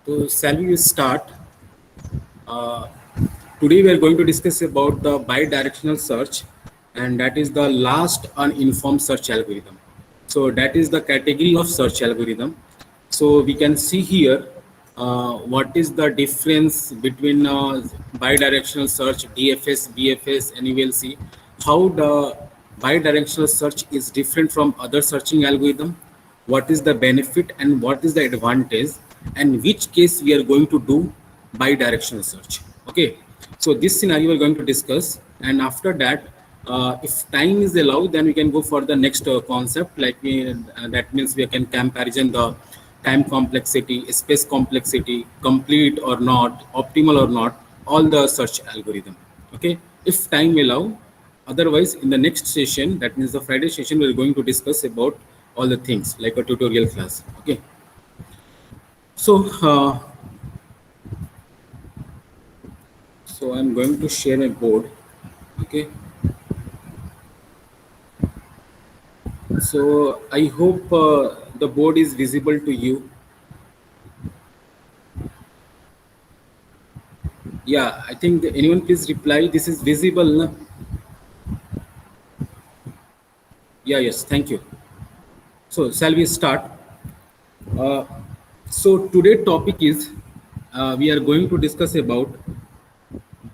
So, shall we start? Uh, Today, we are going to discuss about the bidirectional search, and that is the last uninformed search algorithm. So, that is the category of search algorithm. So, we can see here what is the difference between bidirectional search, DFS, BFS, and you will see how the bidirectional search is different from other searching algorithm, what is the benefit and what is the advantage, and which case we are going to do bi-directional search. Okay, so this scenario we're going to discuss, and after that, if time is allowed, then we can go for the next concept, like that means we can comparison the time complexity, space complexity, complete or not, optimal or not, all the search algorithm. Okay, if time allow. Otherwise, in the next session, that means the Friday session, we're going to discuss about all the things like a tutorial class. Okay. So, so I'm going to share a board. Okay. So I hope the board is visible to you. Yeah, I think anyone please reply. This is visible. Na? Yeah, yes. Thank you. So shall we start? Uh, so today topic is we are going to discuss about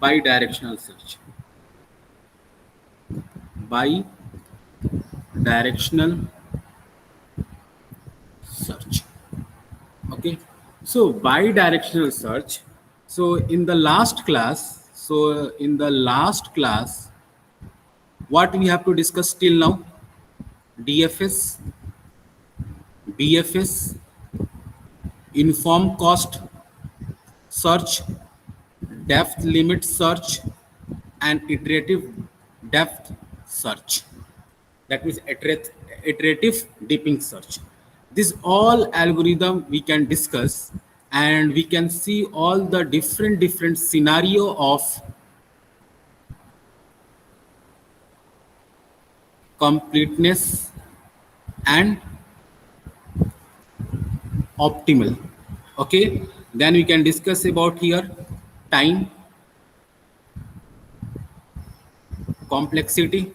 bi-directional search. Bi-directional search. Okay, so bi-directional search. So in the last class, what we have to discuss till now? DFS, BFS, inform cost search, depth limit search, and iterative depth search. That means iterative deeping search. This all algorithm we can discuss, and we can see all the different scenario of completeness and optimal. Okay, then we can discuss about here time complexity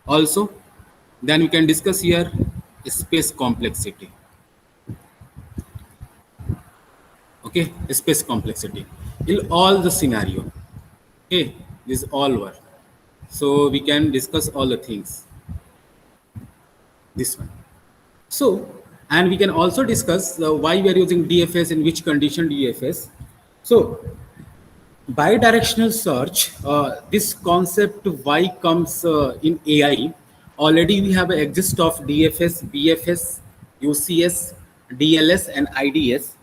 also. Then we can discuss here space complexity. Okay, space complexity in all the scenario. Okay, this all work. So we can discuss all the things. This one. So, and we can also discuss why we are using DFS, in which condition DFS. So, bidirectional search, this concept why comes in AI. Already we have an exist of DFS, BFS, UCS, DLS, and IDS.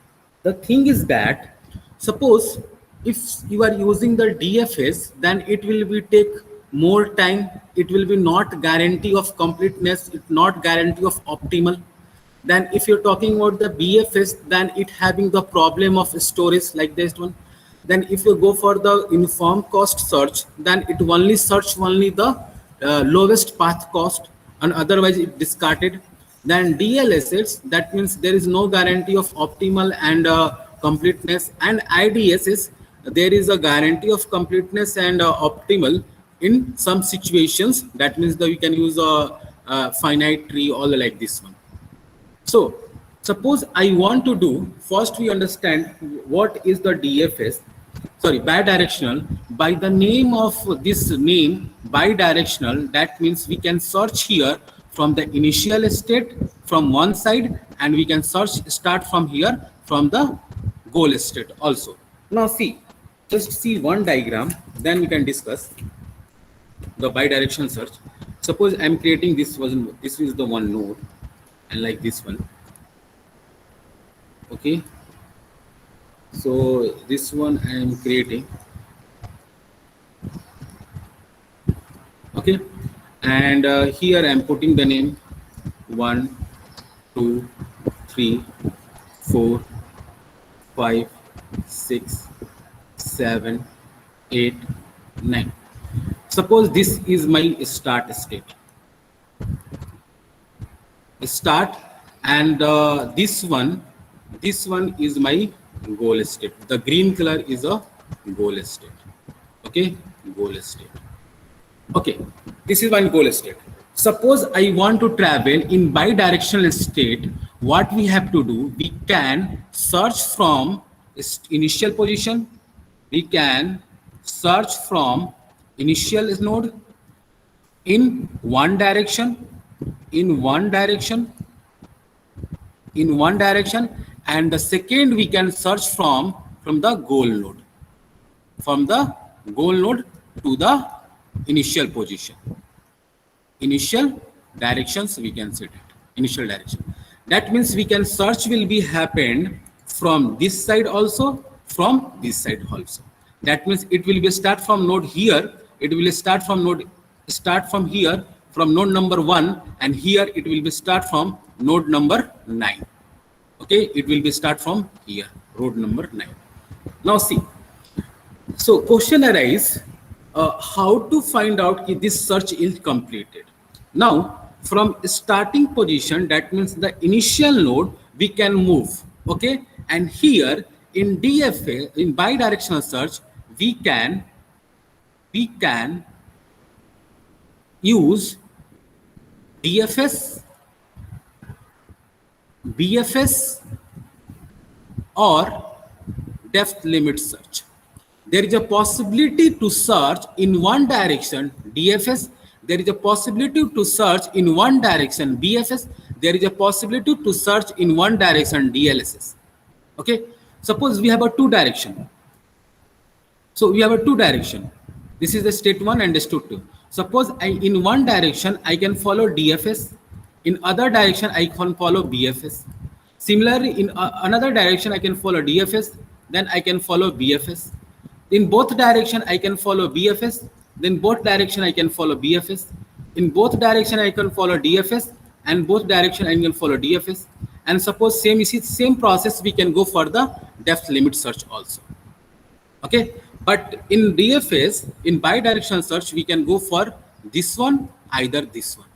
The thing is that suppose if you are using the DFS, then it will be take more time. It will be not guarantee of completeness. It not guarantee of optimal. Then if you're talking about the BFS, then it having the problem of storage like this one. Then if you go for the inform cost search, then it only search only the lowest path cost, and otherwise it discarded. Then DLSS, that means there is no guarantee of optimal and completeness, and IDS is there is a guarantee of completeness and optimal in some situations. That means that we can use a finite tree, all like this one. So suppose I want to do, first we understand what is the DFS, sorry, bidirectional. By the name of this name, bidirectional, that means we can search here from the initial state from one side, and we can search start from here from the goal state also. Now see, just see one diagram, then we can discuss the bidirectional search. Suppose I'm creating this one, this is the one node, and like this one. Okay, so this one I am creating. Okay, and here I am putting the name 1 2 3 4 5 6 7 8 9. Suppose this is my start state, start, and this one is my goal state. The green color is a goal state. Okay, goal state. Okay, this is one goal state. Suppose I want to travel in bidirectional state. What we have to do? We can search from initial position. We can search from initial node in one direction, in one direction, in one direction, and the second we can search from the goal node, from the goal node to the initial position, initial directions we can set it, initial direction. That means we can search will be happened from this side also, from this side also. That means it will be start from node here, it will start from here from node number 1, and here it will be start from node number 9. Okay, it will be start from here, road number 9. Now see, so question arise, how to find out if this search is completed. Now from starting position, that means the initial node we can move. Okay, and here in DFA, in bidirectional search, we can use DFS, BFS, or depth limit search. There is a possibility to search in one direction DFS, there is a possibility to search in one direction BFS, there is a possibility to search in one direction DLSS. Okay, suppose we have a two direction. So we have a two direction. This is the state 1 and state 2. Suppose in one direction I can follow DFS, in other direction I can follow BFS. Similarly, in another direction I can follow DFS, then I can follow BFS. In both direction I can follow BFS, then both direction I can follow BFS. In both direction I can follow DFS, and both direction I can follow DFS. And suppose same process we can go for the depth limit search also. Okay, but in DFS, in bidirectional search, we can go for this one, either this one.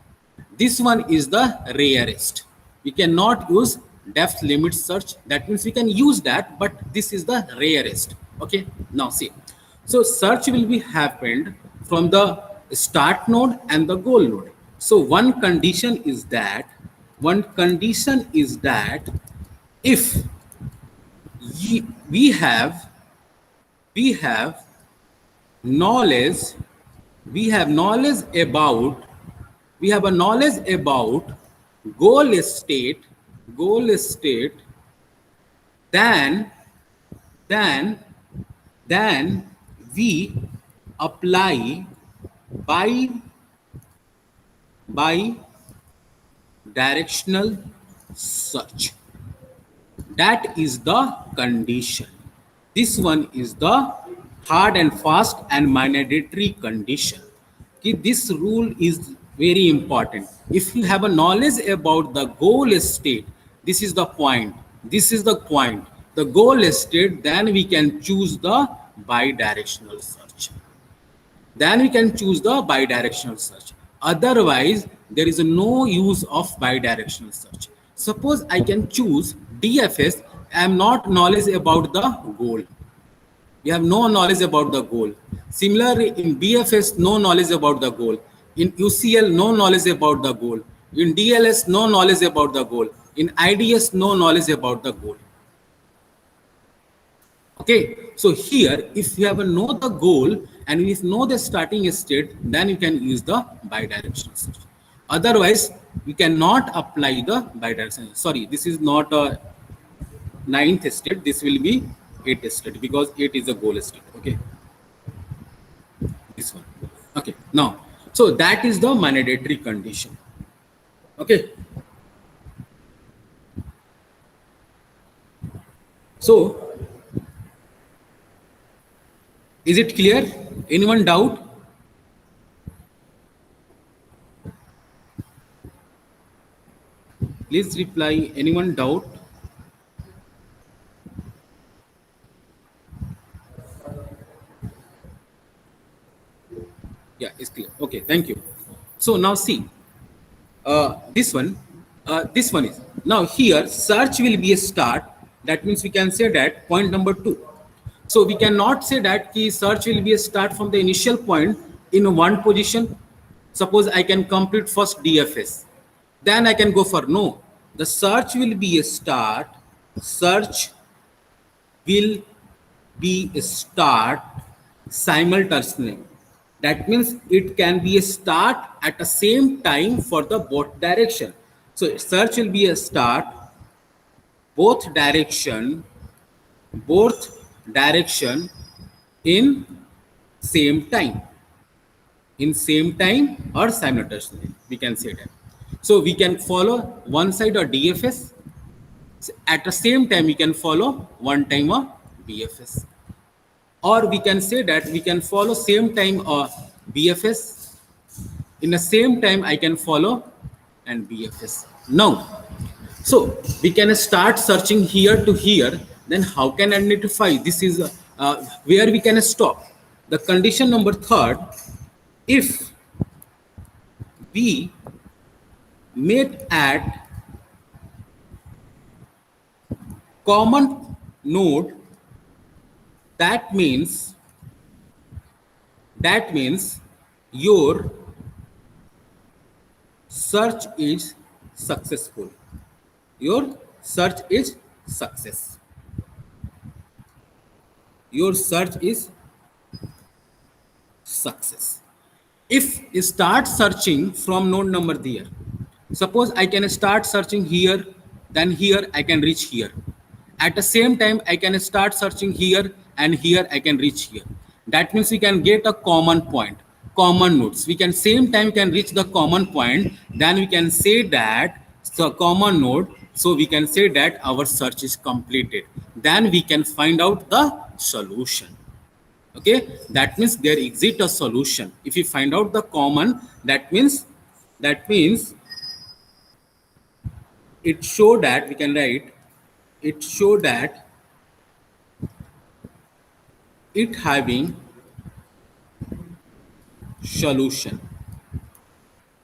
This one is the rarest. We cannot use depth limit search. That means we can use that, but this is the rarest. Okay, now see, so search will be happened from the start node and the goal node. So one condition is that if we have knowledge about goal state, then we apply by directional search. That is the condition. This one is the hard and fast and mandatory condition. This rule is very important. If you have a knowledge about the goal state, this is the point, the goal state, then we can choose the bidirectional search. Otherwise, there is no use of bidirectional search. Suppose I can choose DFS, I am not knowledge about the goal. We have no knowledge about the goal. Similarly, in BFS, no knowledge about the goal. In UCL, no knowledge about the goal. In DLS, no knowledge about the goal. In IDS, no knowledge about the goal. Okay, so here, if you have a know the goal and if know the starting state, then you can use the bidirectional search. Otherwise, we cannot apply the bidirectional. Sorry, this is not a 9th state. This will be 8th state because 8 is a goal state. Okay, this one. Okay, now, so that is the mandatory condition. Okay. So, is it clear? Anyone doubt? Please reply. Anyone doubt? Yeah, it's clear. Okay, thank you. So now see, this one is now here. Search will be a start That means we can say that point number 2. So we cannot say that key search will be a start from the initial point in one position. Suppose I can complete first DFS, then I can go for no. The search will be a start. Search will be a start simultaneously. That means it can be a start at the same time for the both direction. So search will be a start both direction in same time, or simultaneously, we can say that. So we can follow one side or DFS, at the same time we can follow one time or BFS, or we can say that we can follow same time or BFS, in the same time I can follow and BFS. Now, so we can start searching here to here. Then how can identify this is where we can stop? The condition number third, if we met at common node, that means your search is successful. Your search is success. Your search is success. If you start searching from node number there, suppose I can start searching here, then here I can reach here. At the same time, I can start searching here and here I can reach here. That means we can get a common point, common nodes. We can same time can reach the common point. Then we can say that the common node. So we can say that our search is completed. Then we can find out the solution. Okay, that means there exists a solution. If you find out the common, that means it show that we can write it show that it having solution.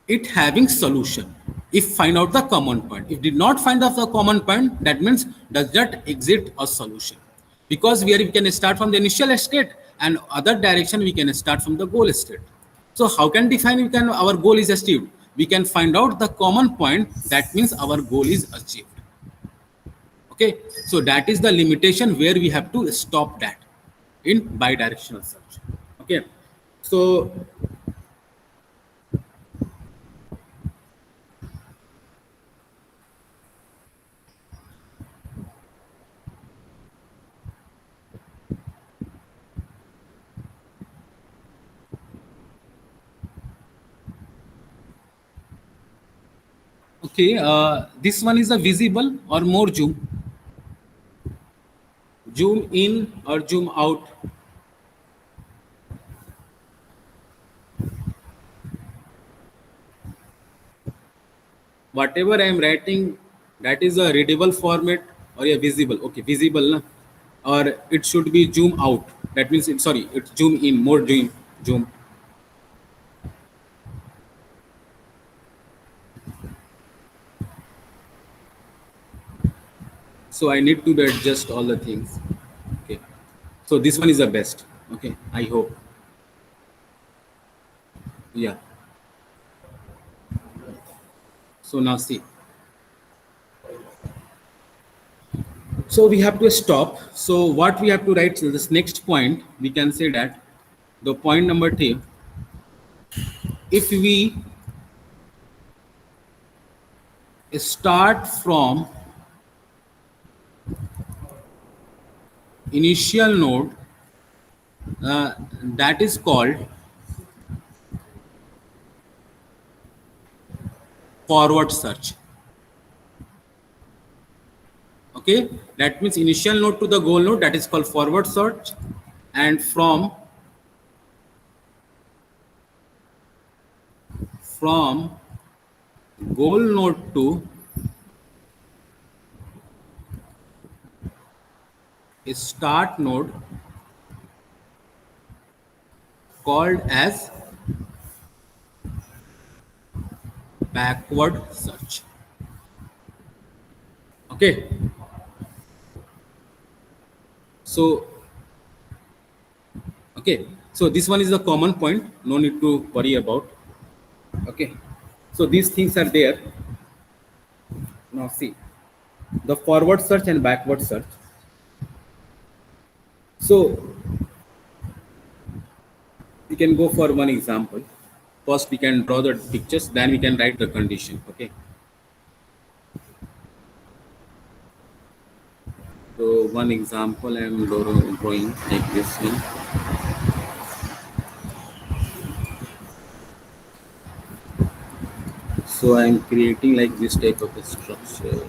It having solution. If find out the common point, if did not find out the common point, that means does not exist a solution, because we can start from the initial state and other direction we can start from the goal state. So how can define we can our goal is achieved? We can find out the common point, that means our goal is achieved. Okay, so that is the limitation where we have to stop that in bidirectional search. Okay, so okay, this one is a visible or more zoom in or zoom out. Whatever I am writing, that is a readable format or a visible. Okay, visible, na? Or it should be zoom out. That means sorry, it's zoom in, more zoom. So I need to adjust all the things. Okay, so this one is the best. Okay, I hope. Yeah. So now see. So we have to stop. So what we have to write, so this next point, we can say that the point number 2, if we start from initial node, that is called forward search. Okay, that means initial node to the goal node, that is called forward search, and from goal node to a start node called as backward search. Okay, So okay, so this one is the common point, no need to worry about. Okay, so these things are there. Now see, the forward search and backward search. So we can go for one example. First we can draw the pictures, then we can write the condition. Okay, so one example I am drawing like this one. So I am creating like this type of a structure.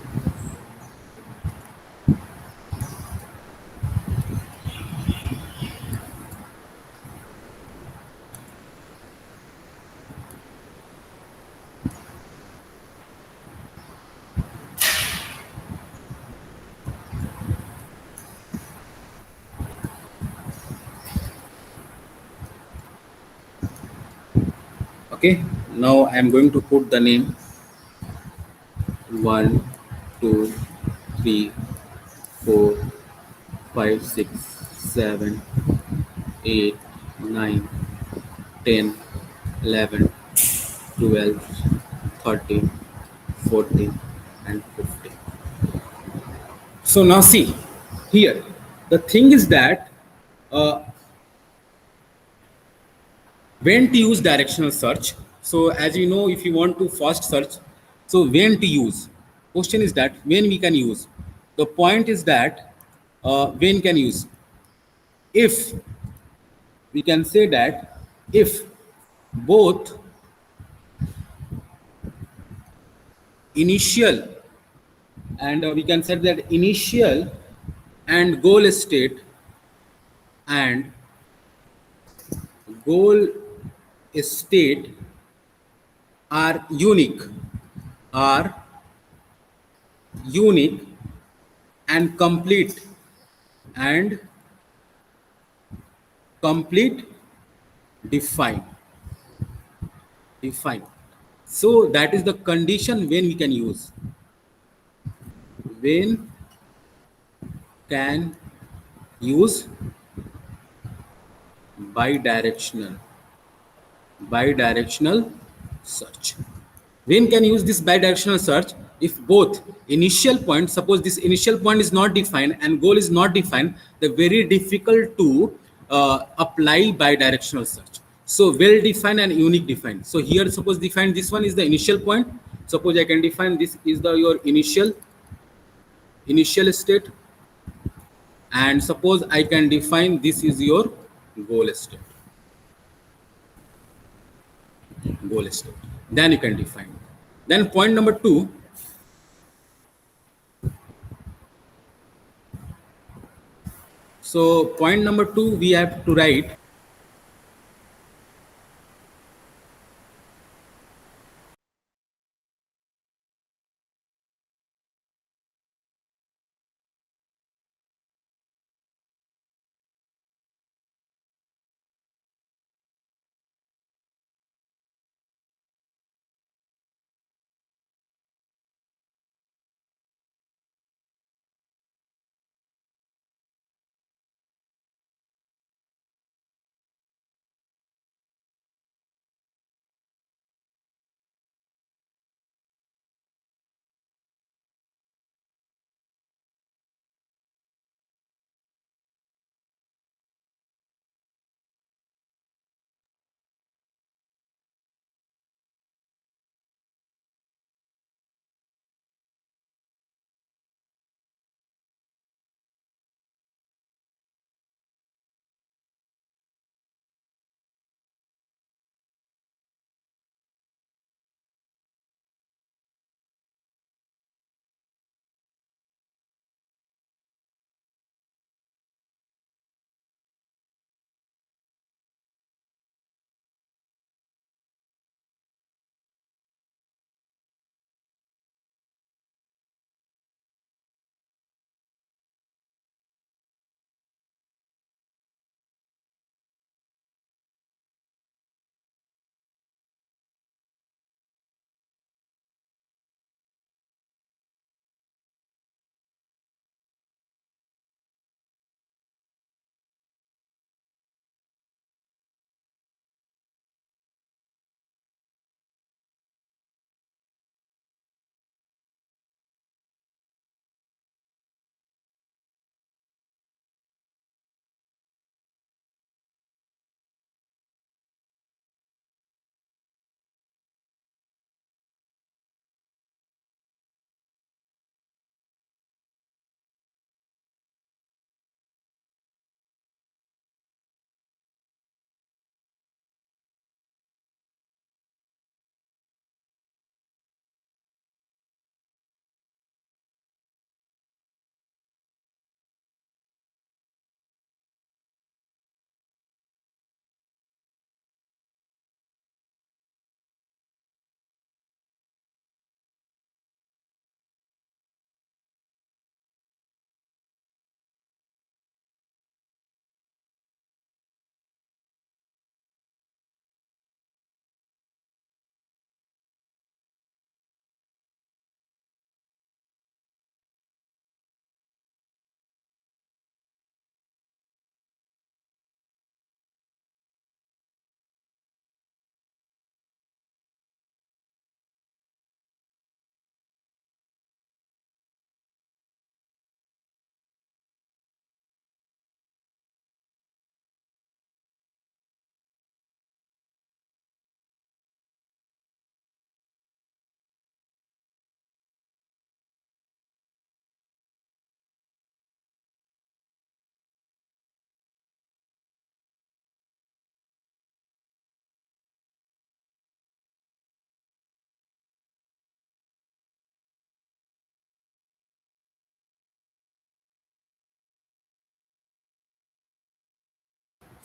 Okay, now I am going to put the name 1, 2, 3, 4, 5, 6, 7, 8, 9, 10, 11, 12, 13, 14, and 15. So now see here, the thing is that uh, when to use directional search. So as you know, if you want to fast search, so when to use, question is that when we can use. The point is that when can use, if we can say that if both initial and we can say that initial and goal state and goal state are are unique and and complete define define. So that is the condition when we can use, when can use bidirectional bidirectional search. When can use this bidirectional search? If both initial point, suppose this initial point is not defined and goal is not defined, the very difficult to apply bidirectional search. So well defined and unique defined. So here suppose define this one is the initial point. Suppose I can define this is the your initial state, and suppose I can define this is your goal state. Goal state. Then you can define. Then point number two. So point number two, we have to write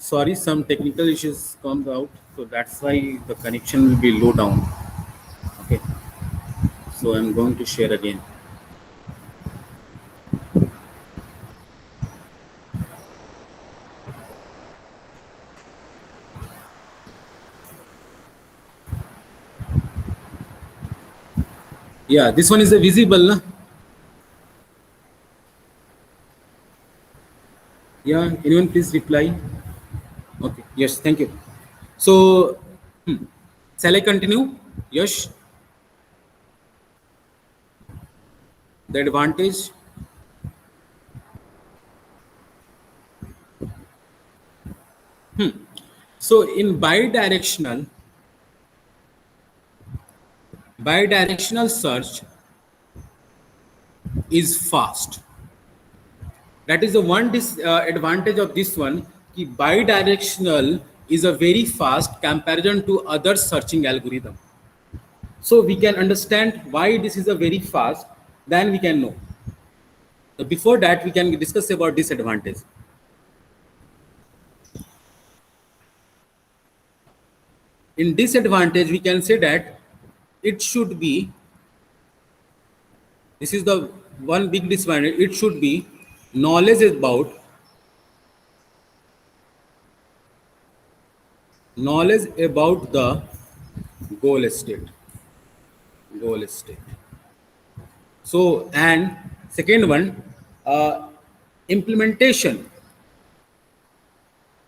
Sorry, some technical issues comes out, so that's why the connection will be low down. Okay, so I'm going to share again. Yeah, this one is a visible, na? Yeah, anyone please reply. Okay, yes, thank you. So, shall I continue? Yes, the advantage. So, in bidirectional search is fast. That is the one advantage of this one. Ki bidirectional is a very fast comparison to other searching algorithm. So we can understand why this is a very fast. Then we can know. So before that, we can discuss about disadvantage. In disadvantage, we can say that it should be. This is the one big disadvantage. It should be knowledge about the goal state. Goal state. So, and second one, uh, implementation.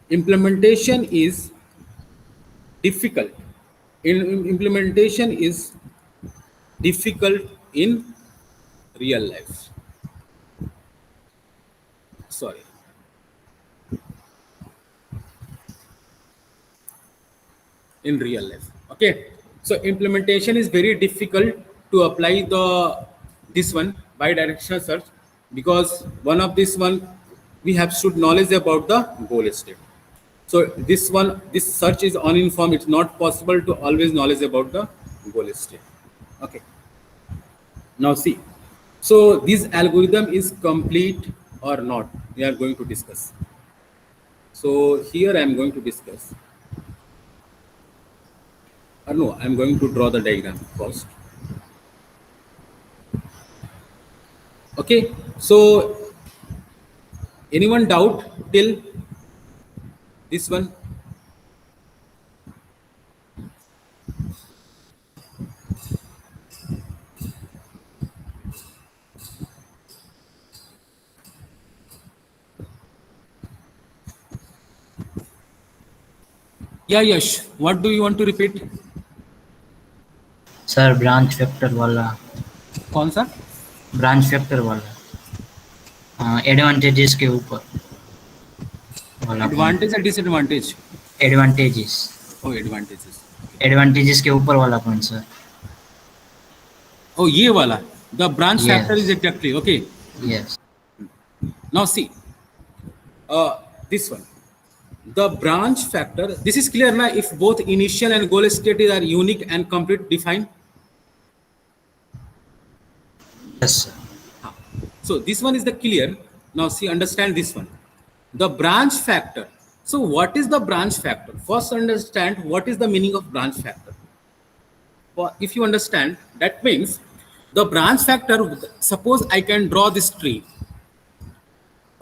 Implementation is difficult. Implementation is difficult in real life. Sorry, in real life. Okay, so implementation is very difficult to apply this one bidirectional search, because one of this one we have should knowledge about the goal state. So this search is uninformed. It's not possible to always knowledge about the goal state. Okay. Now see. So this algorithm is complete or not? We are going to discuss. So here I am going to discuss. Or no, I am going to draw the diagram first. Okay. So anyone doubt till this one? Yeah, Yash. What do you want to repeat? Sir branch factor वाला कौन सा? Branch factor वाला advantages के ऊपर वाला point advantage या disadvantage? Advantages ओ advantages. Advantages के ऊपर वाला पॉइंट सर Oh, ये वाला. The branch factor is yes exactly okay. Yes Now see, this one. The branch factor. This is clear now. If both initial and goal state are unique and complete defined. Yes sir So this one is the clear. Now see, understand this one. The branch factor. So what is the branch factor? First understand what is the meaning of branch factor. If you understand, that means the branch factor, suppose I can draw this tree.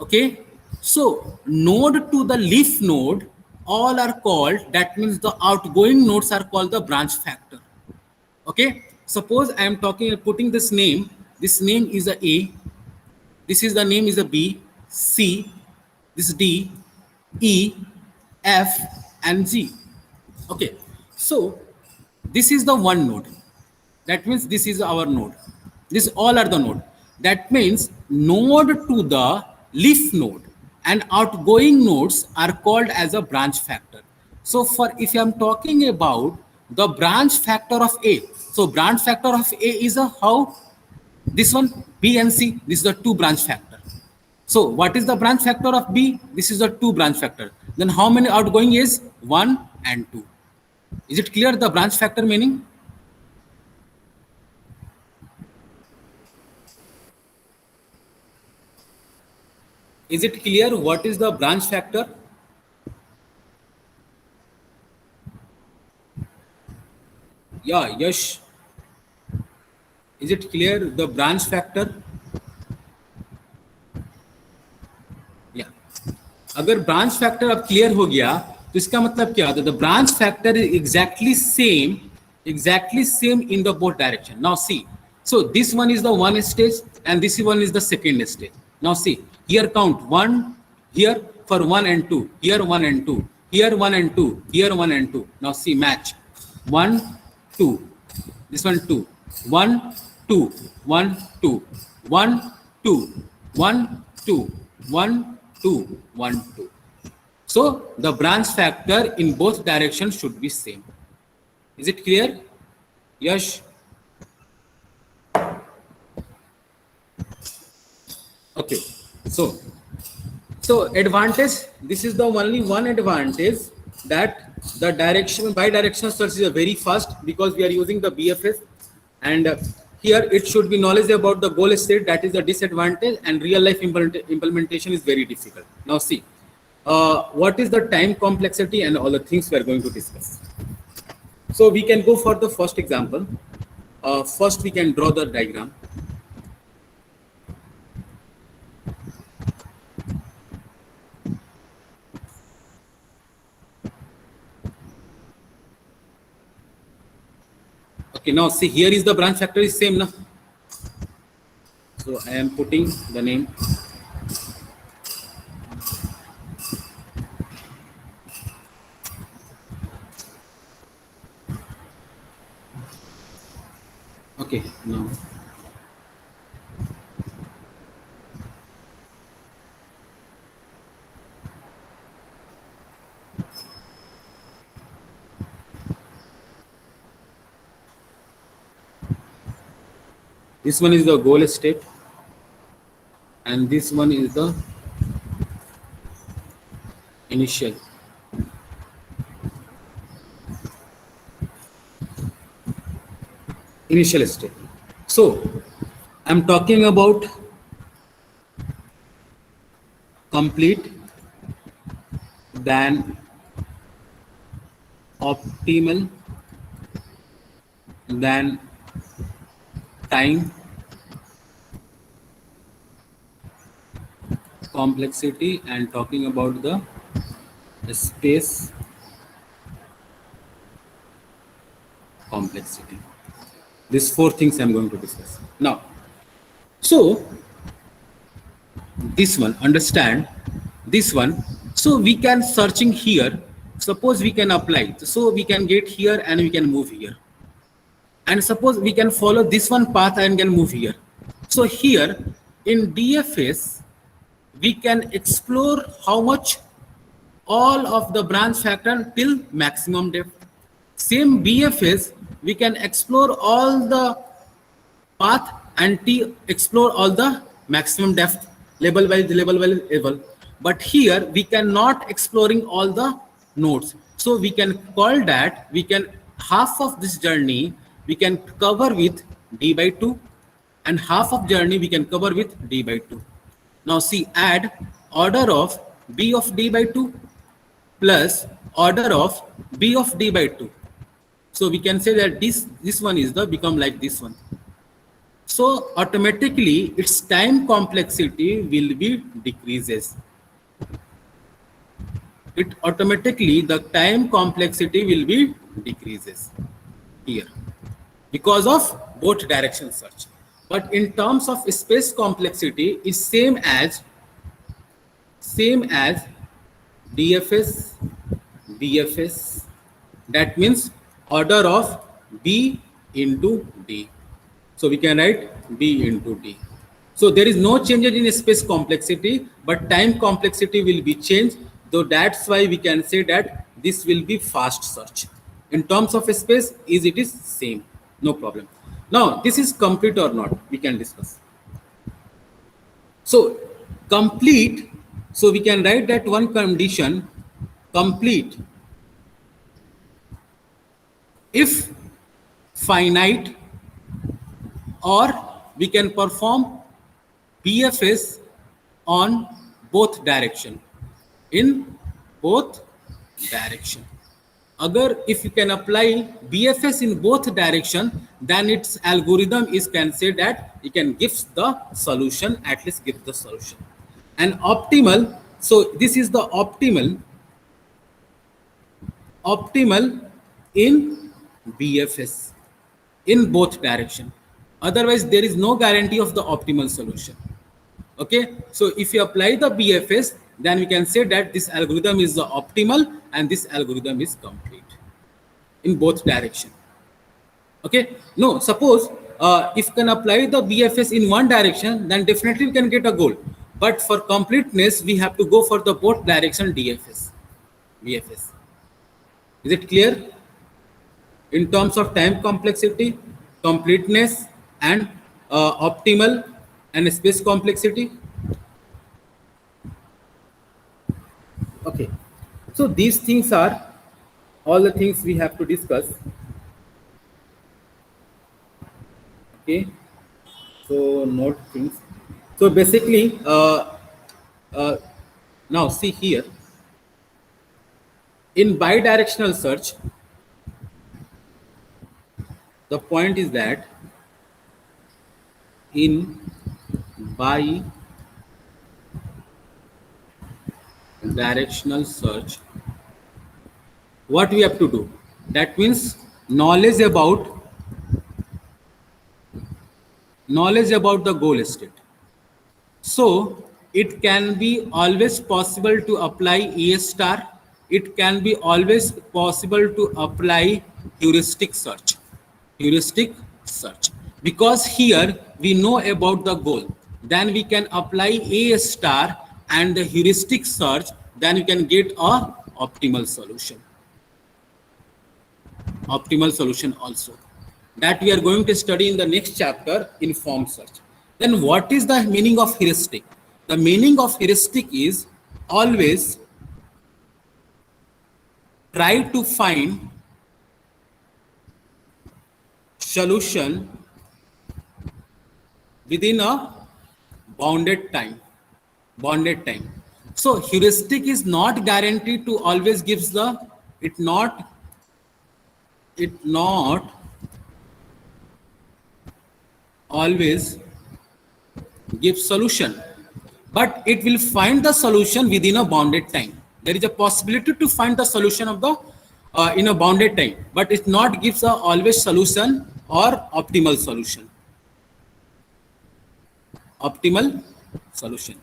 Okay. So node to the leaf node, all are called, that means the outgoing nodes are called the branch factor. Okay. Suppose I am putting this name is a, this is the name is a B, C, this D, E, F, and G. Okay. So this is the one node. That means this is our node. This all are the node. That means node to the leaf node and outgoing nodes are called as a branch factor. So for if I am talking about the branch factor of A, so branch factor of A is a how? This one B and C, this is the two branch factor. So what is the branch factor of B? This is the two branch factor. Then how many outgoing is? 1 and 2. Is it clear the branch factor meaning? Is it clear what is the branch factor? Yeah, Yash, is it clear the branch factor? या अगर branch factor अब clear हो गया तो इसका मतलब क्या होता है? The branch factor is exactly same in the both direction. Now see, so this one is the one stage and this one is the second stage. Now see, here count 1 here for 1 and 2, here 1 and 2, here 1 and 2, here 1 and 2. Now see, match 1 2, this one 2, 1 2, 1 2, 1 2, 1 2, 1 2, 1 2. So the branch factor in both directions should be same. Is it clear? Yash? Okay. So advantage, this is the only one advantage, that the direction bidirectional search is very fast because we are using the BFS, and here it should be knowledge about the goal state. That is the disadvantage, and real life implementation is very difficult. Now see, what is the time complexity and all the things we are going to discuss. So we can go for the first example. First we can draw the diagram. Okay, now see, here is the branch factor is same now. So I am putting the name. Okay, now this one is the goal state and this one is the initial. Initial state. So I'm talking about complete, then optimal, then time, complexity, and talking about the space complexity. These four things I'm going to discuss now. So this one, understand this one. So we can searching here. Suppose we can apply. So we can get here and we can move here. And suppose we can follow this one path and can move here. So here in DFS, we can explore how much all of the branch factor till maximum depth. Same BFS, we can explore all the path and explore all the maximum depth level by level. But here we cannot exploring all the nodes. So we can call that, we can half of this journey we can cover with d by 2 and half of journey we can cover with d by 2. Now see, add order of b of d by 2 plus order of b of d by 2. So we can say that this one is the become like this one. So automatically its time complexity will be decreases. It automatically the time complexity will be decreases here because of both direction search. But in terms of space complexity is same as DFS, BFS. That means order of B into D. So we can write B into D. So there is no change in space complexity, but time complexity will be changed. So that's why we can say that this will be fast search. In terms of space, it is same, no problem. Now this is complete or not, we can discuss. So complete, so we can write that one condition, complete if finite, or we can perform BFS on both direction, in both direction. Agar if you can apply BFS in both direction, then its algorithm is can say that it can gives the solution, at least gives the solution. And optimal, so this is the optimal in BFS in both direction. Otherwise, there is no guarantee of the optimal solution. Okay, so if you apply the BFS, then we can say that this algorithm is the optimal and this algorithm is complete in both direction. Okay, no, suppose if you can apply the BFS in one direction, then definitely we can get a goal. But for completeness, we have to go for the both direction DFS, BFS. Is it clear? In terms of time complexity, completeness, and optimal and space complexity. Okay, so these things are all the things we have to discuss. Okay, so note things. So basically, uh, now see here in bidirectional search, the point is that in bidirectional search, what we have to do? That means knowledge about the goal state. So it can be always possible to apply A star. It can be always possible to apply heuristic search. Heuristic search. Because here we know about the goal. Then we can apply A star and the heuristic search. Then we can get a optimal solution. Optimal solution also, that we are going to study in the next chapter, informed search. Then what is the meaning of heuristic? The meaning of heuristic is always try to find solution within a bounded time. So heuristic is not guaranteed to always gives the it not always give solution, but it will find the solution within a bounded time. There is a possibility to find the solution of the in a bounded time, but it not gives a always solution or optimal solution. Optimal solution,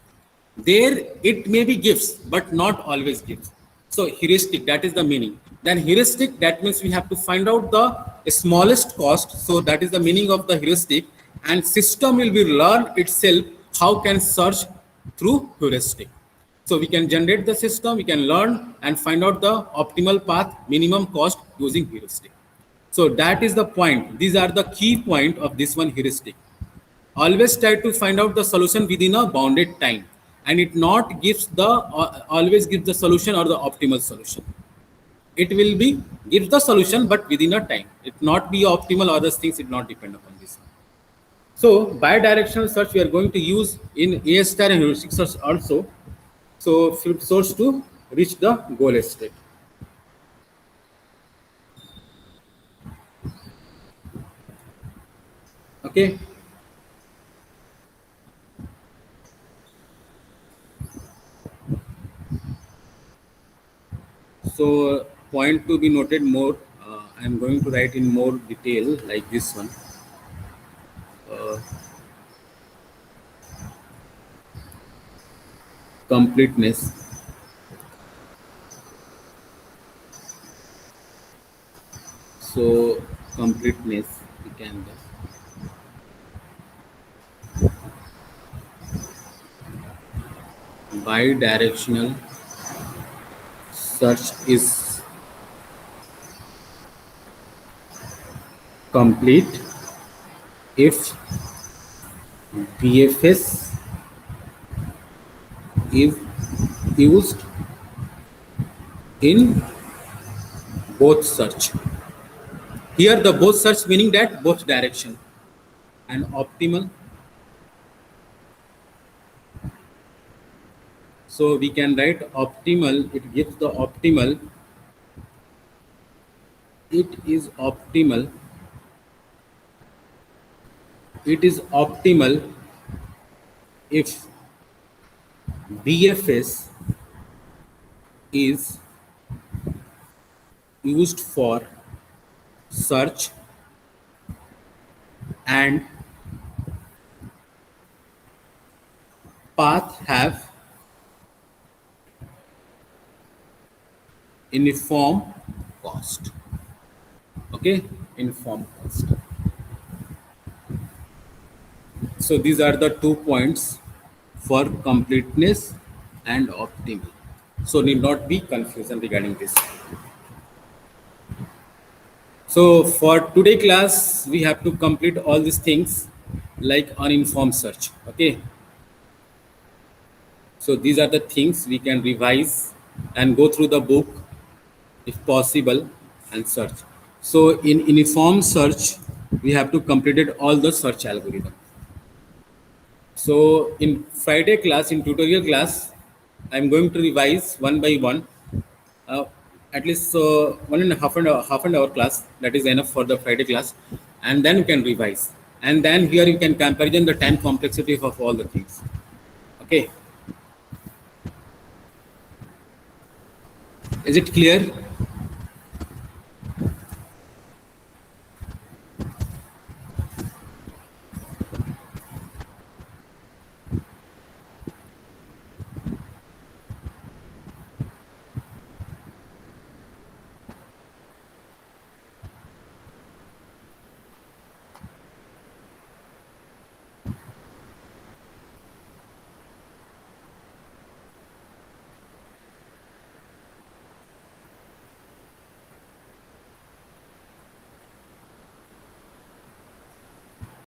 there it may be gives but not always gives. So heuristic, that is the meaning. Then heuristic, that means we have to find out the smallest cost. So that is the meaning of the heuristic, and system will be learn itself how can search through heuristic. So we can generate the system, we can learn and find out the optimal path, minimum cost using heuristic. So that is the point. These are the key point of this one, heuristic. Always try to find out the solution within a bounded time, and it not gives the always gives the solution or the optimal solution. It will be gives the solution but within a time. It not be optimal, other things it not depend upon this. So bidirectional search we are going to use in A star and heuristic search also. So field source to reach the goal state. Okay. So point to be noted more. I am going to write in more detail like this one. Completeness. So completeness we can bidirectional search is complete if BFS is used in both search. Here the both search meaning that both direction, and optimal. So we can write optimal, it gives the optimal it is optimal. It is optimal if BFS is used for search and path have uniform cost. Okay, uniform cost. So these are the 2 points for completeness and optimal. So need not be confusion regarding this. So for today class, we have to complete all these things like uninformed search. Okay. So these are the things we can revise and go through the book if possible and search. So in uniform search, we have to completed all the search algorithm. So in Friday class, in tutorial class, I'm going to revise one by one, uh, at least 1.5 hour class. That is enough for the Friday class, and then you can revise. And then here you can comparison the time complexity of all the things. Okay, is it clear?